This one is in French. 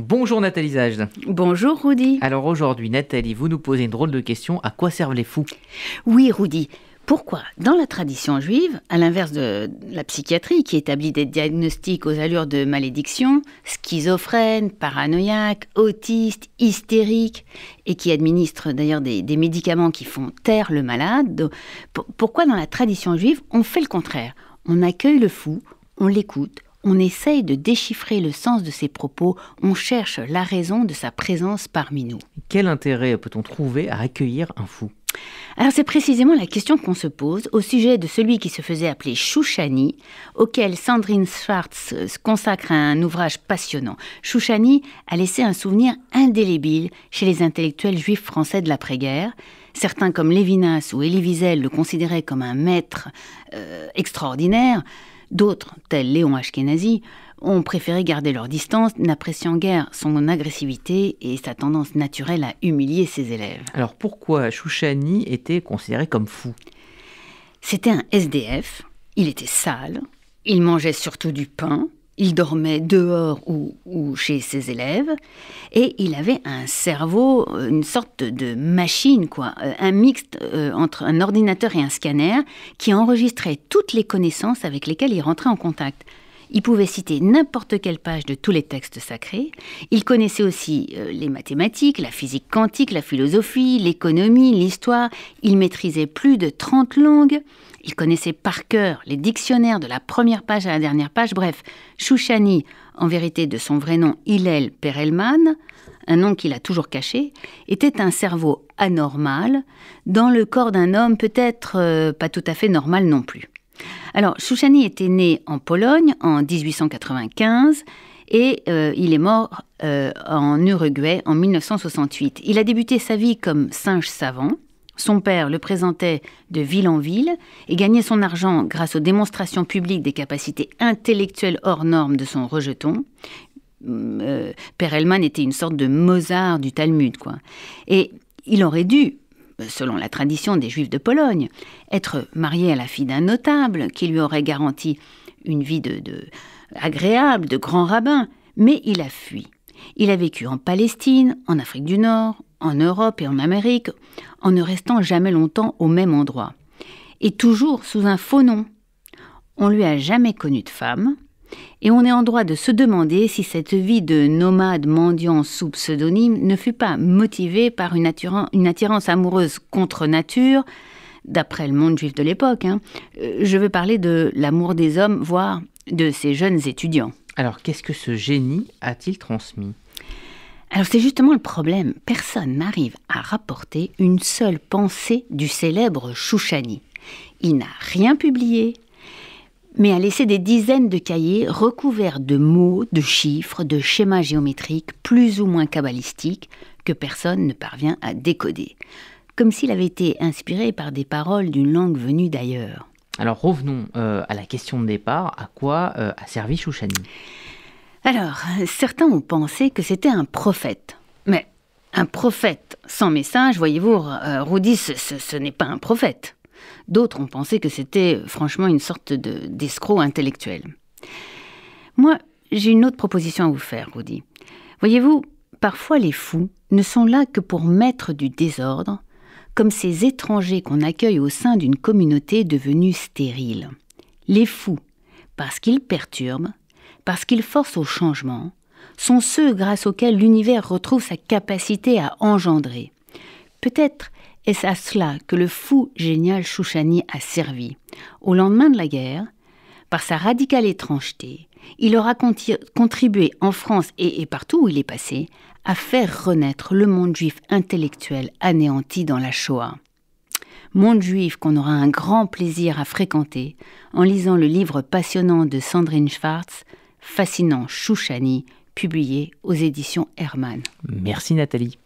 Bonjour Nathalie Zajde. Bonjour Rudy. Alors aujourd'hui Nathalie, vous nous posez une drôle de question, à quoi servent les fous? Oui Rudy, pourquoi dans la tradition juive, à l'inverse de la psychiatrie qui établit des diagnostics aux allures de malédiction, schizophrène, paranoïaque, autiste, hystérique, et qui administre d'ailleurs des médicaments qui font taire le malade, pourquoi dans la tradition juive on fait le contraire? On accueille le fou, on l'écoute, on essaye de déchiffrer le sens de ses propos, on cherche la raison de sa présence parmi nous. Quel intérêt peut-on trouver à accueillir un fou? Alors c'est précisément la question qu'on se pose au sujet de celui qui se faisait appeler Chouchani, auquel Sandrine Schwartz consacre un ouvrage passionnant. Chouchani a laissé un souvenir indélébile chez les intellectuels juifs français de l'après-guerre. Certains comme Lévinas ou Elie Wiesel le considéraient comme un maître extraordinaire. D'autres, tels Léon Ashkenazi, ont préféré garder leur distance, n'appréciant guère son agressivité et sa tendance naturelle à humilier ses élèves. Alors pourquoi Chouchani était considéré comme fou? C'était un SDF, il était sale, il mangeait surtout du pain, il dormait dehors ou chez ses élèves, et il avait un cerveau, une sorte de machine, un mixte entre un ordinateur et un scanner qui enregistrait toutes les connaissances avec lesquelles il rentrait en contact. Il pouvait citer n'importe quelle page de tous les textes sacrés. Il connaissait aussi les mathématiques, la physique quantique, la philosophie, l'économie, l'histoire. Il maîtrisait plus de 30 langues. Il connaissait par cœur les dictionnaires de la première page à la dernière page. Bref, Chouchani, en vérité de son vrai nom Hillel Perelman, un nom qu'il a toujours caché, était un cerveau anormal dans le corps d'un homme peut-être pas tout à fait normal non plus. Alors, Chouchani était né en Pologne en 1895 et il est mort en Uruguay en 1968. Il a débuté sa vie comme singe savant. Son père le présentait de ville en ville et gagnait son argent grâce aux démonstrations publiques des capacités intellectuelles hors normes de son rejeton. Perelman était une sorte de Mozart du Talmud, Et il aurait dû, selon la tradition des Juifs de Pologne, être marié à la fille d'un notable qui lui aurait garanti une vie agréable, de grand rabbin. Mais il a fui. Il a vécu en Palestine, en Afrique du Nord, en Europe et en Amérique, en ne restant jamais longtemps au même endroit. Et toujours sous un faux nom. On lui a jamais connu de femme, et on est en droit de se demander si cette vie de nomade mendiant sous pseudonyme ne fut pas motivée par une attirance amoureuse contre nature, d'après le monde juif de l'époque. Je veux parler de l'amour des hommes, voire de ces jeunes étudiants. Alors qu'est-ce que ce génie a-t-il transmis? Alors c'est justement le problème. Personne n'arrive à rapporter une seule pensée du célèbre Chouchani. Il n'a rien publié, mais a laissé des dizaines de cahiers recouverts de mots, de chiffres, de schémas géométriques plus ou moins kabbalistiques que personne ne parvient à décoder. Comme s'il avait été inspiré par des paroles d'une langue venue d'ailleurs. Alors revenons à la question de départ, à quoi a servi Chouchani? Alors, certains ont pensé que c'était un prophète. Mais un prophète sans message, voyez-vous, Rudy, ce n'est pas un prophète. D'autres ont pensé que c'était franchement une sorte d'escroc intellectuel. Moi, j'ai une autre proposition à vous faire, Rudy. Voyez-vous, parfois les fous ne sont là que pour mettre du désordre, comme ces étrangers qu'on accueille au sein d'une communauté devenue stérile. Les fous, parce qu'ils perturbent, parce qu'ils forcent au changement, sont ceux grâce auxquels l'univers retrouve sa capacité à engendrer. Peut-être est-ce à cela que le fou génial Chouchani a servi. Au lendemain de la guerre, par sa radicale étrangeté, il aura contribué en France et partout où il est passé à faire renaître le monde juif intellectuel anéanti dans la Shoah. Monde juif qu'on aura un grand plaisir à fréquenter en lisant le livre passionnant de Sandrine Schwartz, Fascinant Chouchani, publié aux éditions Hermann. Merci Nathalie.